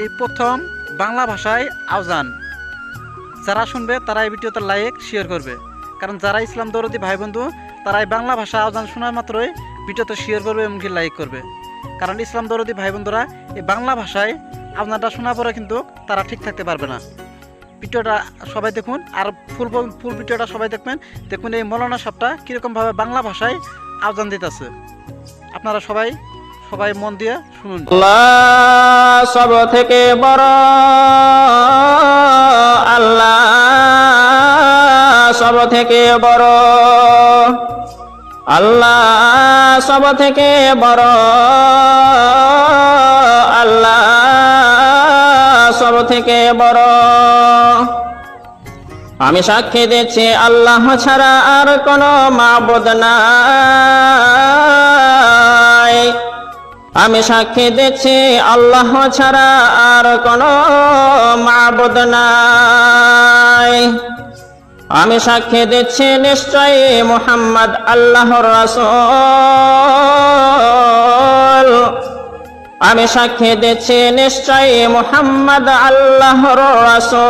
এই প্রথম বাংলা ভাষায় আজান। যারা শুনবে তারা এই ভিডিওতে লাইক শেয়ার করবে, কারণ যারা ইসলাম দরদি ভাই বন্ধু তারা এই বাংলা ভাষা আজান শোনার মাত্রই ভিডিওতে শেয়ার করবে, এমনকি লাইক করবে। কারণ ইসলাম দরদি ভাই বন্ধুরা এই বাংলা ভাষায় আজানটা শোনার পরে কিন্তু তারা ঠিক থাকতে পারবে না। ভিডিওটা সবাই দেখুন, আর ফুল ভিডিওটা সবাই দেখবেন। দেখুন এই মৌলানা সাহেবটা কীরকমভাবে বাংলা ভাষায় আজান দিতেছে। আপনারা সবাই মন দিয়ে শুনুন। আল্লাহ সব থেকে বড়, আল্লাহ সব থেকে বড়, আল্লাহ সব থেকে বড়, আল্লাহ সব থেকে বড়। আমি সাক্ষী দিচ্ছি আল্লাহ ছাড়া আর কোনো মাবুদ নাই। আমি সাক্ষী দিচ্ছি আল্লাহ ছাড়া আর কোনো মাবুদ নাই। আমি সাক্ষী দিচ্ছি নিশ্চয়ই মুহাম্মদ আল্লাহর রাসূল। আমি সাক্ষী দিচ্ছি নিশ্চয়ই মুহাম্মদ আল্লাহর রাসূল।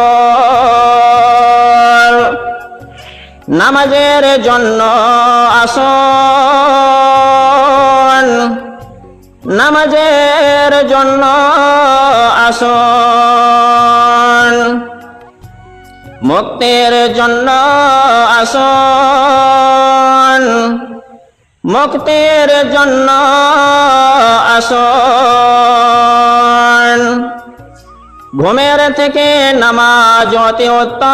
নামাজের জন্য আসুন, নামাজের জন্য আসুন, মুক্তির জন্য আসুন, মুক্তির জন্য আসুন। ঘুমের থেকে নামাজ অতি উত্তম,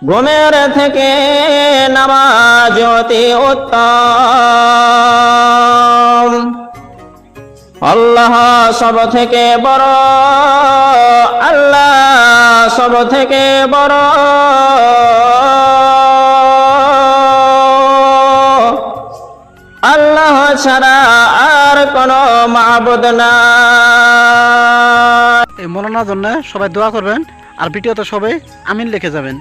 ঘুমের থেকে নামাজ অতি উত্তম। আল্লাহ সব থেকে বড়, আল্লাহ সব থেকে বড়, আল্লাহ ছাড়া আর কোনো মাবুদ নাই। এই মৌলানার জন্য সবাই দোয়া করবেন, আর ভিডিওতে সবাই আমিন লিখে যাবেন।